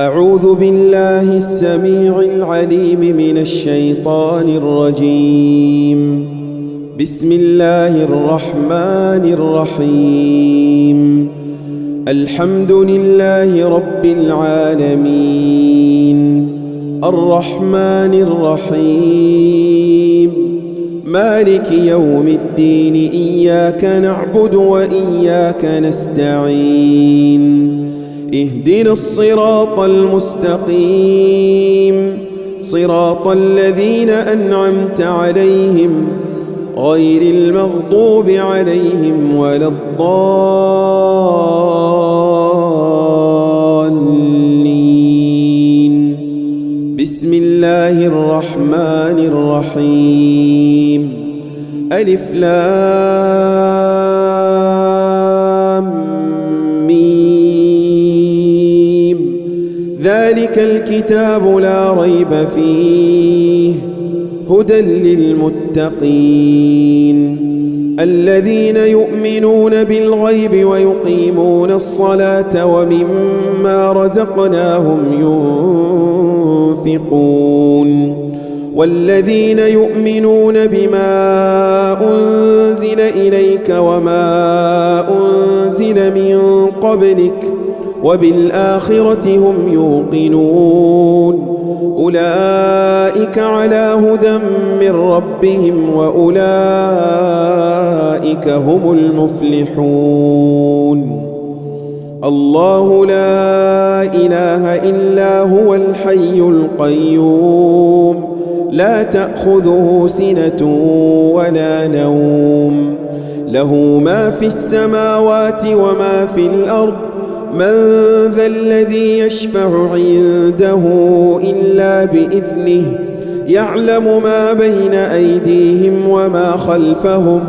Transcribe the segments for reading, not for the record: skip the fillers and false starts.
أعوذ بالله السميع العليم من الشيطان الرجيم. بسم الله الرحمن الرحيم. الحمد لله رب العالمين، الرحمن الرحيم، مالك يوم الدين. إياك نعبد وإياك نستعين. اهدنا الصراط المستقيم، صراط الذين أنعمت عليهم غير المغضوب عليهم ولا الضالين. بسم الله الرحمن الرحيم. ألف لام ميم. ذلك الكتاب لا ريب فيه هدى للمتقين الذين يؤمنون بالغيب ويقيمون الصلاة ومما رزقناهم ينفقون والذين يؤمنون بما أنزل إليك وما أنزل من قبلك وبالآخرة هم يوقنون أولئك على هدى من ربهم وأولئك هم المفلحون. الله لا إله إلا هو الحي القيوم، لا تأخذه سنة ولا نوم، له ما في السماوات وما في الأرض. من ذا الذي يشفع عنده إلا بإذنه، يعلم ما بين أيديهم وما خلفهم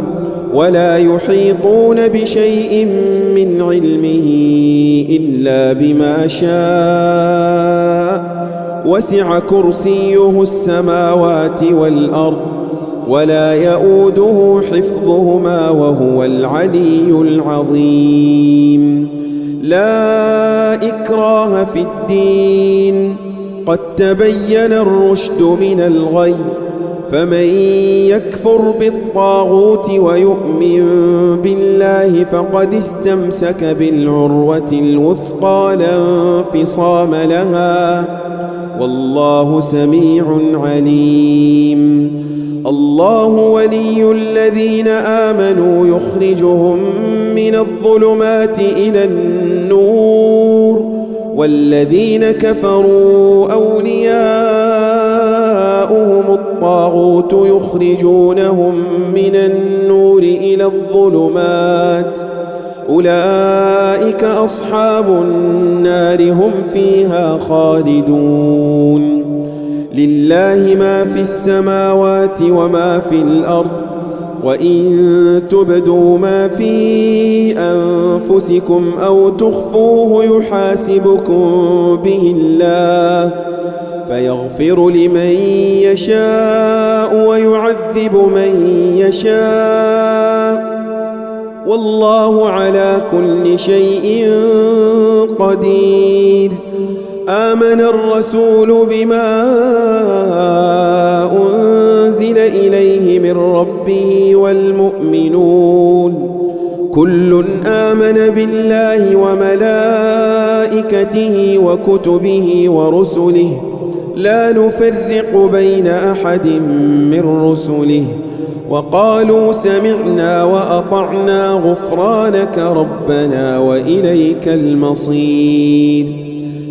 ولا يحيطون بشيء من علمه إلا بما شاء. وسع كرسيه السماوات والأرض ولا يؤوده حفظهما وهو العلي العظيم. لا إكراه في الدين، قد تبين الرشد من الغي، فمن يكفر بالطاغوت ويؤمن بالله فقد استمسك بالعروة الوثقى لا انفصام لها، والله سميع عليم. الله ولي الذين آمنوا يخرجهم من الظلمات إلى النور، والذين كفروا أولياؤهم الطاغوت يخرجونهم من النور إلى الظلمات. أولئك أصحاب النار هم فيها خالدون. لله ما في السماوات وما في الأرض، وإن تبدوا ما في أنفسكم أو تخفوه يحاسبكم به الله، فيغفر لمن يشاء ويعذب من يشاء، والله على كل شيء قدير. آمن الرسول بما أنزل إليه من ربه والمؤمنون كل آمن بالله وملائكته وكتبه ورسله لا نفرق بين أحد من رسله، وقالوا سمعنا وأطعنا غفرانك ربنا وإليك المصير.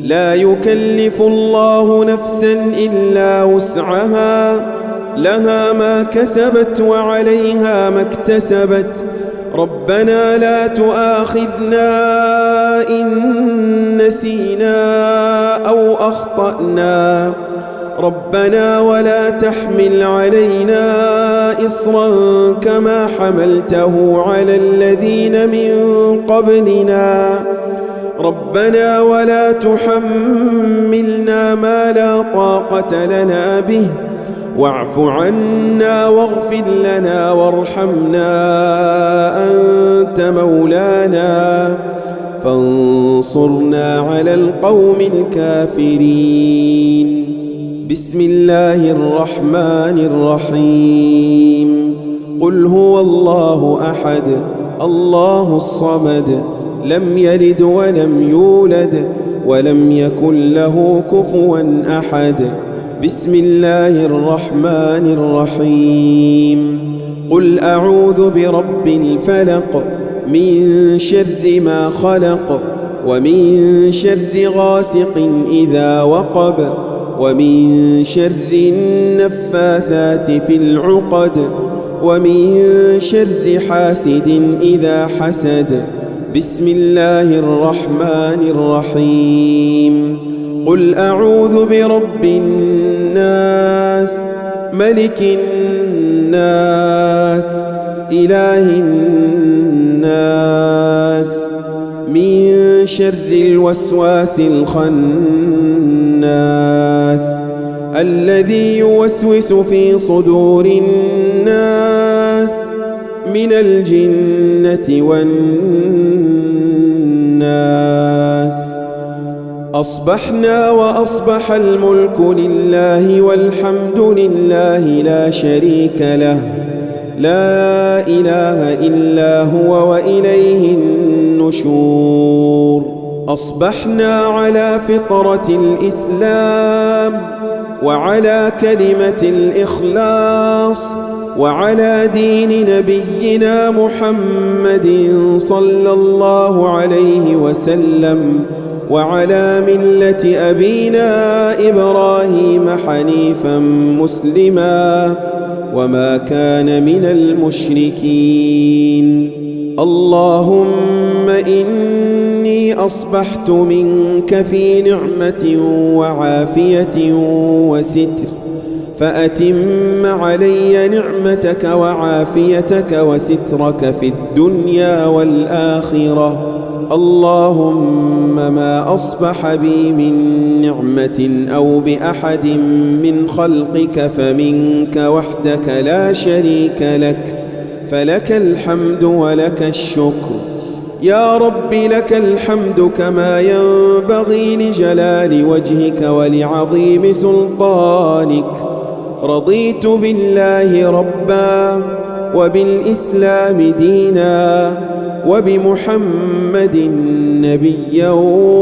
لا يكلف الله نفسا إلا وسعها، لها ما كسبت وعليها ما اكتسبت. ربنا لا تؤاخذنا إن نسينا أو أخطأنا، ربنا ولا تحمل علينا إصرا كما حملته على الذين من قبلنا، ربنا ولا تحملنا ما لا طاقة لنا به، واعف عنا واغفر لنا وارحمنا أنت مولانا فانصرنا على القوم الكافرين. بسم الله الرحمن الرحيم. قل هو الله أحد الله الصمد لم يلد ولم يولد ولم يكن له كفوا أحد. بسم الله الرحمن الرحيم. قل أعوذ برب الفلق من شر ما خلق ومن شر غاسق إذا وقب ومن شر النفاثات في العقد ومن شر حاسد إذا حسد. بسم الله الرحمن الرحيم. قل أعوذ برب الناس ملك الناس إله الناس من شر الوسواس الخناس الذي يوسوس في صدور الناس من الجنة والناس. أصبحنا وأصبح الملك لله والحمد لله لا شريك له لا إله إلا هو وإليه النشور. أصبحنا على فطرة الإسلام وعلى كلمة الإخلاص وعلى دين نبينا محمد صلى الله عليه وسلم وعلى ملة أبينا إبراهيم حنيفا مسلما وما كان من المشركين. اللهم إني أصبحت منك في نعمة وعافية وستر فأتم علي نعمتك وعافيتك وسترك في الدنيا والآخرة. اللهم ما أصبح بي من نعمة أو بأحد من خلقك فمنك وحدك لا شريك لك فلك الحمد ولك الشكر. يا رب لك الحمد كما ينبغي لجلال وجهك ولعظيم سلطانك. رضيت بالله ربا وبالإسلام دينا وبمحمد نبيا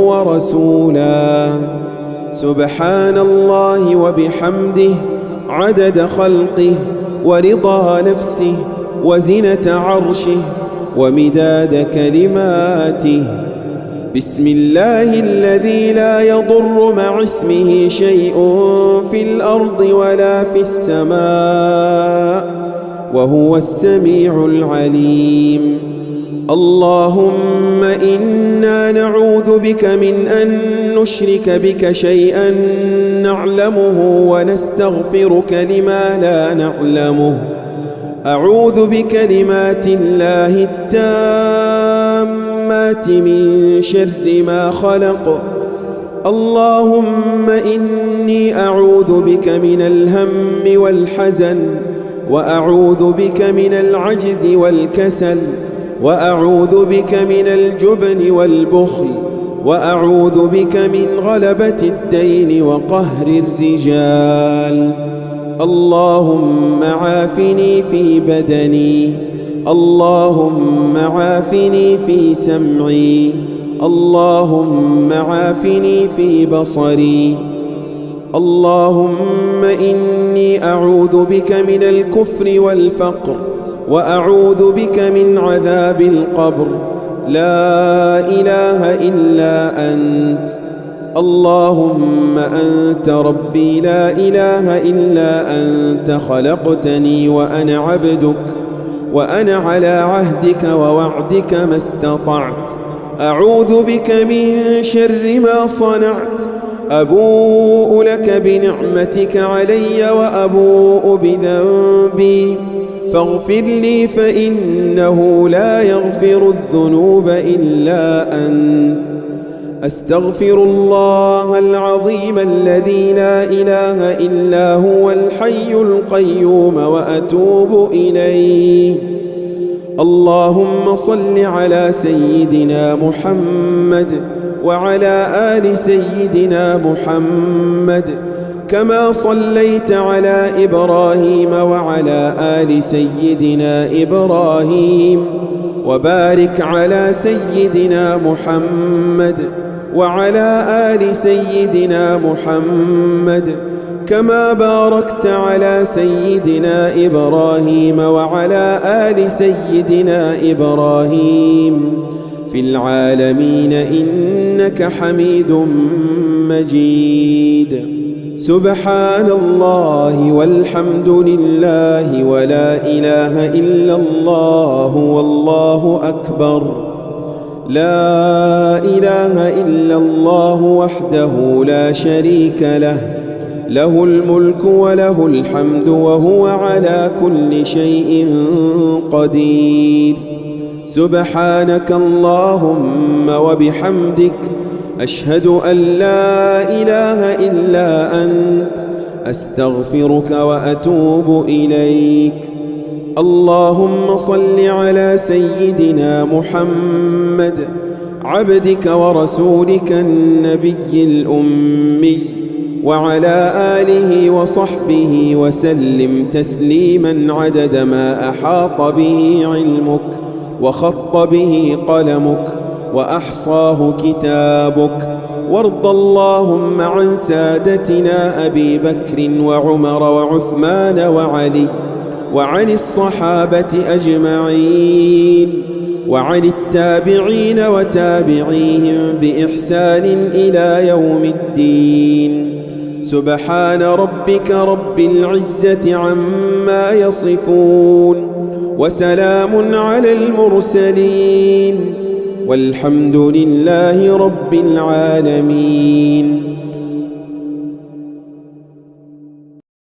ورسولا. سبحان الله وبحمده عدد خلقه ورضا نفسه وزنة عرشه ومداد كلماته. بسم الله الذي لا يضر مع اسمه شيء في الأرض ولا في السماء وهو السميع العليم. اللهم إنا نعوذ بك من أن نشرك بك شيئا نعلمه ونستغفرك لما لا نعلمه. أعوذ بكلمات الله التامات من شر ما خلق. اللهم إني أعوذ بك من الهم والحزن وأعوذ بك من العجز والكسل وأعوذ بك من الجبن والبخل وأعوذ بك من غلبة الدين وقهر الرجال. اللهم عافني في بدني اللهم عافني في سمعي اللهم عافني في بصري. اللهم إني أعوذ بك من الكفر والفقر وأعوذ بك من عذاب القبر. لا إله إلا أنت. اللهم أنت ربي لا إله إلا أنت خلقتني وأنا عبدك وأنا على عهدك ووعدك ما استطعت. أعوذ بك من شر ما صنعت. أبوء لك بنعمتك علي وأبوء بذنبي فاغفر لي فإنه لا يغفر الذنوب إلا أنت. أستغفر الله العظيم الذي لا إله إلا هو الحي القيوم وأتوب إليه. اللهم صل على سيدنا محمد وعلى آل سيدنا محمد كما صليت على إبراهيم وعلى آل سيدنا إبراهيم، وبارك على سيدنا محمد وعلى آل سيدنا محمد كما باركت على سيدنا إبراهيم وعلى آل سيدنا إبراهيم في العالمين إنك حميد مجيد. سبحان الله والحمد لله ولا إله إلا الله والله أكبر. لا إله إلا الله وحده لا شريك له، له الملك وله الحمد وهو على كل شيء قدير. سبحانك اللهم وبحمدك، أشهد أن لا إله إلا أنت، أستغفرك وأتوب إليك. اللهم صل على سيدنا محمد عبدك ورسولك النبي الأمي وعلى آله وصحبه وسلم تسليما عدد ما أحاط به علمك وخط به قلمك وأحصاه كتابك. وارض اللهم عن سادتنا أبي بكر وعمر وعثمان وعلي، وعن الصحابة أجمعين، وعن التابعين وتابعيهم بإحسان إلى يوم الدين. سبحان ربك رب العزة عما يصفون، وسلام على المرسلين، والحمد لله رب العالمين.